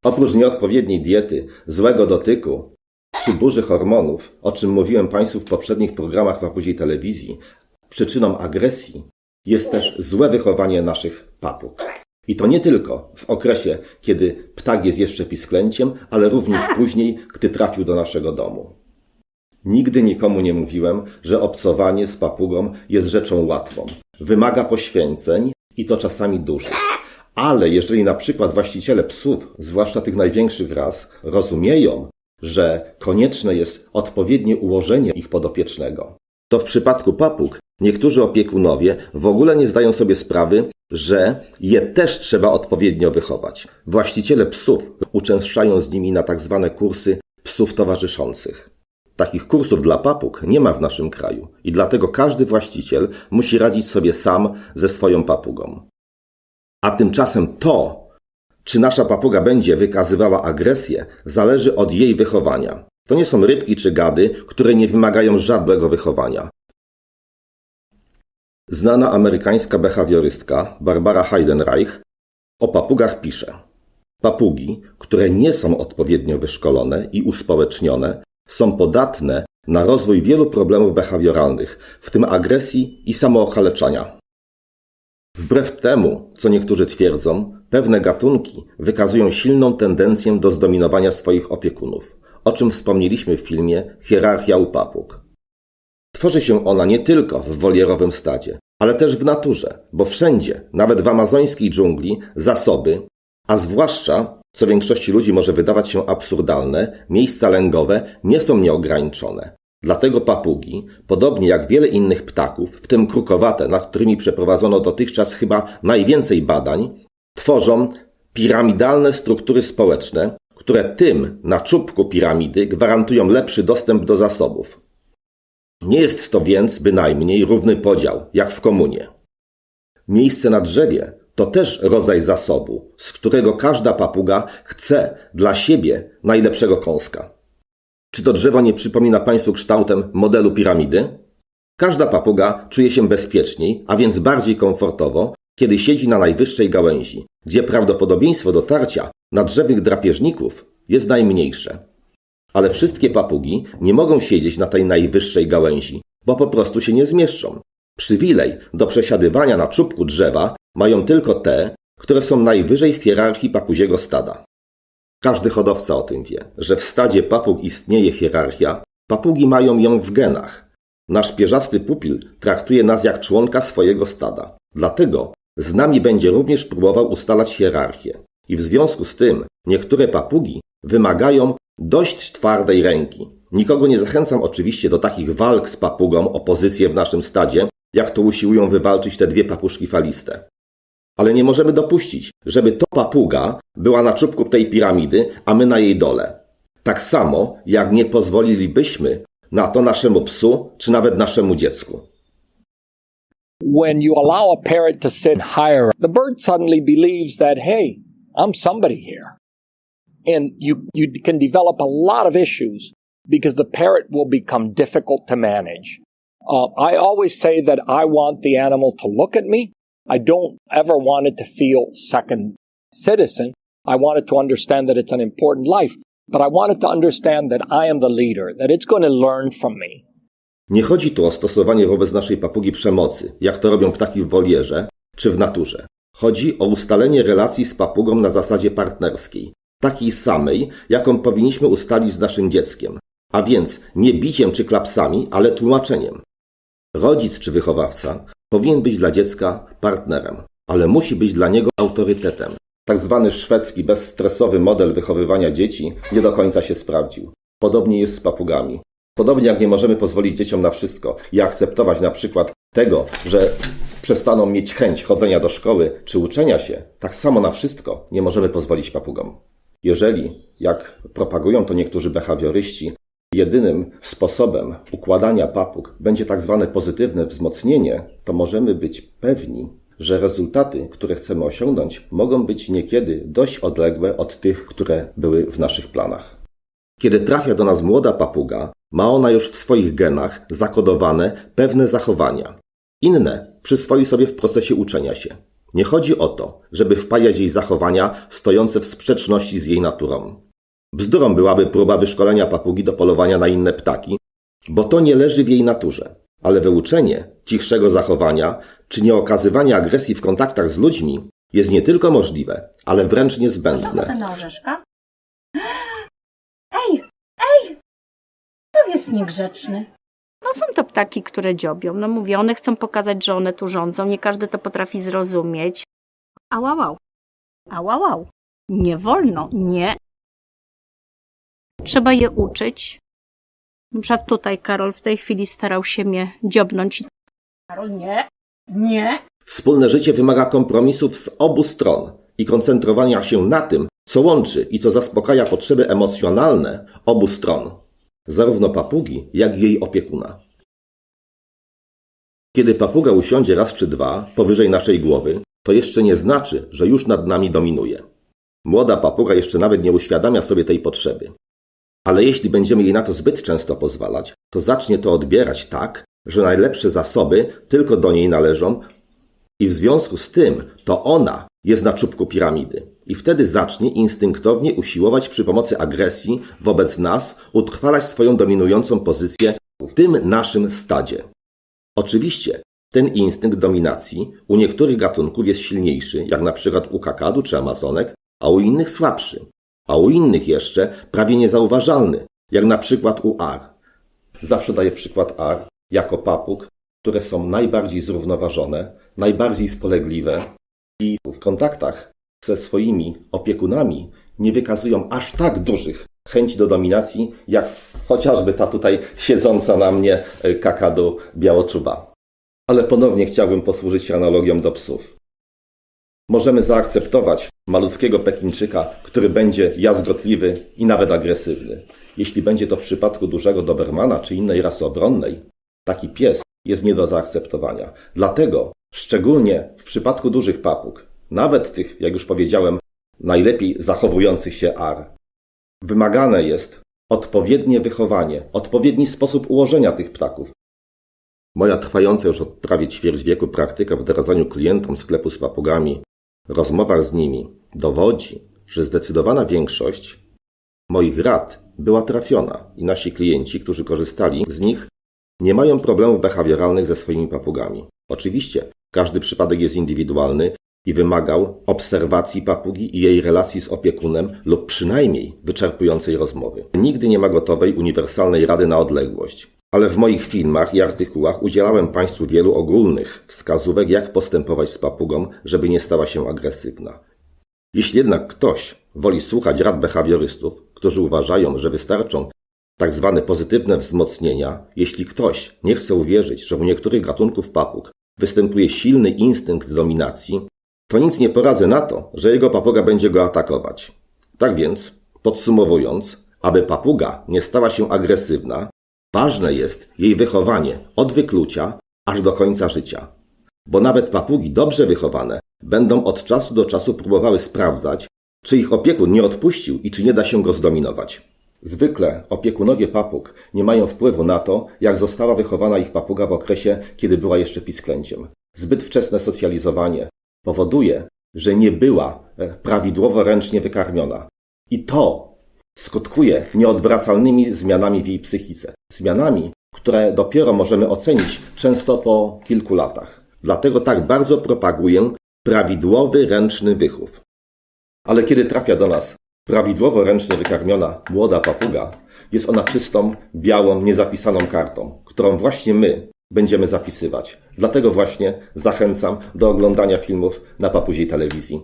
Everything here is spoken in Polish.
Oprócz nieodpowiedniej diety, złego dotyku czy burzy hormonów, o czym mówiłem Państwu w poprzednich programach Papuziej Telewizji, przyczyną agresji jest też złe wychowanie naszych papug. I to nie tylko w okresie, kiedy ptak jest jeszcze pisklęciem, ale również później, gdy trafił do naszego domu. Nigdy nikomu nie mówiłem, że obcowanie z papugą jest rzeczą łatwą. Wymaga poświęceń i to czasami dużych. Ale jeżeli na przykład właściciele psów, zwłaszcza tych największych ras, rozumieją, że konieczne jest odpowiednie ułożenie ich podopiecznego, to w przypadku papug niektórzy opiekunowie w ogóle nie zdają sobie sprawy, że je też trzeba odpowiednio wychować. Właściciele psów uczęszczają z nimi na tak zwane kursy psów towarzyszących. Takich kursów dla papug nie ma w naszym kraju i dlatego każdy właściciel musi radzić sobie sam ze swoją papugą. A tymczasem to, czy nasza papuga będzie wykazywała agresję, zależy od jej wychowania. To nie są rybki czy gady, które nie wymagają żadnego wychowania. Znana amerykańska behawiorystka Barbara Heidenreich o papugach pisze: papugi, które nie są odpowiednio wyszkolone i uspołecznione, są podatne na rozwój wielu problemów behawioralnych, w tym agresji i samookaleczania. Wbrew temu, co niektórzy twierdzą, pewne gatunki wykazują silną tendencję do zdominowania swoich opiekunów, o czym wspomnieliśmy w filmie Hierarchia u papug. Tworzy się ona nie tylko w wolierowym stadzie, ale też w naturze, bo wszędzie, nawet w amazońskiej dżungli, zasoby, a zwłaszcza, co większości ludzi może wydawać się absurdalne, miejsca lęgowe nie są nieograniczone. Dlatego papugi, podobnie jak wiele innych ptaków, w tym krukowate, nad którymi przeprowadzono dotychczas chyba najwięcej badań, tworzą piramidalne struktury społeczne, które tym na czubku piramidy gwarantują lepszy dostęp do zasobów. Nie jest to więc bynajmniej równy podział, jak w komunie. Miejsce na drzewie to też rodzaj zasobu, z którego każda papuga chce dla siebie najlepszego kąska. Czy to drzewo nie przypomina Państwu kształtem modelu piramidy? Każda papuga czuje się bezpieczniej, a więc bardziej komfortowo, kiedy siedzi na najwyższej gałęzi, gdzie prawdopodobieństwo dotarcia na drzewnych drapieżników jest najmniejsze. Ale wszystkie papugi nie mogą siedzieć na tej najwyższej gałęzi, bo po prostu się nie zmieszczą. Przywilej do przesiadywania na czubku drzewa mają tylko te, które są najwyżej w hierarchii papuziego stada. Każdy hodowca o tym wie, że w stadzie papug istnieje hierarchia, papugi mają ją w genach. Nasz pierzasty pupil traktuje nas jak członka swojego stada. Dlatego z nami będzie również próbował ustalać hierarchię. I w związku z tym niektóre papugi wymagają dość twardej ręki. Nikogo nie zachęcam oczywiście do takich walk z papugą o pozycję w naszym stadzie, jak to usiłują wywalczyć te dwie papuszki faliste. Ale nie możemy dopuścić, żeby to papuga była na czubku tej piramidy, a my na jej dole. Tak samo, jak nie pozwolilibyśmy na to naszemu psu, czy nawet naszemu dziecku. When you allow a parrot to sit higher, the bird suddenly believes that, hey, I'm somebody here. And you can develop a lot of issues because the parrot will become difficult to manage. I always say that I want the animal to look at me. I don't ever want it to feel second citizen. I want it to understand that it's an important life, but I want it to understand that I am the leader, that it's going to learn from me. Nie chodzi tu o stosowanie wobec naszej papugi przemocy, jak to robią ptaki w wolierze czy w naturze. Chodzi o ustalenie relacji z papugą na zasadzie partnerskiej, takiej samej, jaką powinniśmy ustalić z naszym dzieckiem. A więc nie biciem czy klapsami, ale tłumaczeniem. Rodzic czy wychowawca powinien być dla dziecka partnerem, ale musi być dla niego autorytetem. Tak zwany szwedzki, bezstresowy model wychowywania dzieci nie do końca się sprawdził. Podobnie jest z papugami. Podobnie jak nie możemy pozwolić dzieciom na wszystko i akceptować na przykład tego, że przestaną mieć chęć chodzenia do szkoły czy uczenia się, tak samo na wszystko nie możemy pozwolić papugom. Jeżeli, jak propagują to niektórzy behawioryści, jedynym sposobem układania papug będzie tak zwane pozytywne wzmocnienie, to możemy być pewni, że rezultaty, które chcemy osiągnąć, mogą być niekiedy dość odległe od tych, które były w naszych planach. Kiedy trafia do nas młoda papuga, ma ona już w swoich genach zakodowane pewne zachowania. Inne przyswoi sobie w procesie uczenia się. Nie chodzi o to, żeby wpajać jej zachowania stojące w sprzeczności z jej naturą. Bzdurą byłaby próba wyszkolenia papugi do polowania na inne ptaki, bo to nie leży w jej naturze. Ale wyuczenie cichszego zachowania czy nieokazywanie agresji w kontaktach z ludźmi jest nie tylko możliwe, ale wręcz niezbędne. Na orzeszka? Ej! To jest niegrzeczny. No są to ptaki, które dziobią. No mówię, one chcą pokazać, że one tu rządzą. Nie każdy to potrafi zrozumieć. Ałałał. Ałałał. Nie wolno. Nie. Trzeba je uczyć. Na przykład tutaj Karol w tej chwili starał się mnie dziobnąć. Karol, nie. Wspólne życie wymaga kompromisów z obu stron i koncentrowania się na tym, co łączy i co zaspokaja potrzeby emocjonalne obu stron, zarówno papugi, jak i jej opiekuna. Kiedy papuga usiądzie raz czy dwa powyżej naszej głowy, to jeszcze nie znaczy, że już nad nami dominuje. Młoda papuga jeszcze nawet nie uświadamia sobie tej potrzeby. Ale jeśli będziemy jej na to zbyt często pozwalać, to zacznie to odbierać tak, że najlepsze zasoby tylko do niej należą i w związku z tym to ona jest na czubku piramidy. I wtedy zacznie instynktownie usiłować przy pomocy agresji wobec nas utrwalać swoją dominującą pozycję w tym naszym stadzie. Oczywiście ten instynkt dominacji u niektórych gatunków jest silniejszy, jak na przykład u kakadu czy amazonek, a u innych słabszy, a u innych jeszcze prawie niezauważalny, jak na przykład u ar. Zawsze daję przykład ar jako papug, które są najbardziej zrównoważone, najbardziej spolegliwe i w kontaktach ze swoimi opiekunami nie wykazują aż tak dużych chęci do dominacji, jak chociażby ta tutaj siedząca na mnie kakadu białoczuba. Ale ponownie chciałbym posłużyć się analogią do psów. Możemy zaakceptować malutkiego Pekińczyka, który będzie jazgotliwy i nawet agresywny. Jeśli będzie to w przypadku dużego dobermana czy innej rasy obronnej, taki pies jest nie do zaakceptowania. Dlatego, szczególnie w przypadku dużych papug, nawet tych, jak już powiedziałem, najlepiej zachowujących się ar, wymagane jest odpowiednie wychowanie, odpowiedni sposób ułożenia tych ptaków. Moja trwająca już od prawie ćwierć wieku praktyka w wdrażaniu klientom sklepu z papugami, rozmowach z nimi dowodzi, że zdecydowana większość moich rad była trafiona i nasi klienci, którzy korzystali z nich, nie mają problemów behawioralnych ze swoimi papugami. Oczywiście każdy przypadek jest indywidualny i wymagał obserwacji papugi i jej relacji z opiekunem lub przynajmniej wyczerpującej rozmowy. Nigdy nie ma gotowej, uniwersalnej rady na odległość. Ale w moich filmach i artykułach udzielałem Państwu wielu ogólnych wskazówek, jak postępować z papugą, żeby nie stała się agresywna. Jeśli jednak ktoś woli słuchać rad behawiorystów, którzy uważają, że wystarczą tak zwane pozytywne wzmocnienia, jeśli ktoś nie chce uwierzyć, że u niektórych gatunków papug występuje silny instynkt dominacji, to nic nie poradzę na to, że jego papuga będzie go atakować. Tak więc, podsumowując, aby papuga nie stała się agresywna, ważne jest jej wychowanie od wyklucia aż do końca życia. Bo nawet papugi dobrze wychowane będą od czasu do czasu próbowały sprawdzać, czy ich opiekun nie odpuścił i czy nie da się go zdominować. Zwykle opiekunowie papug nie mają wpływu na to, jak została wychowana ich papuga w okresie, kiedy była jeszcze pisklęciem. Zbyt wczesne socjalizowanie powoduje, że nie była prawidłowo ręcznie wykarmiona. I to skutkuje nieodwracalnymi zmianami w jej psychice. Zmianami, które dopiero możemy ocenić często po kilku latach. Dlatego tak bardzo propaguję prawidłowy ręczny wychów. Ale kiedy trafia do nas prawidłowo ręcznie wykarmiona młoda papuga, jest ona czystą, białą, niezapisaną kartą, którą właśnie my będziemy zapisywać. Dlatego właśnie zachęcam do oglądania filmów na Papuziej Telewizji.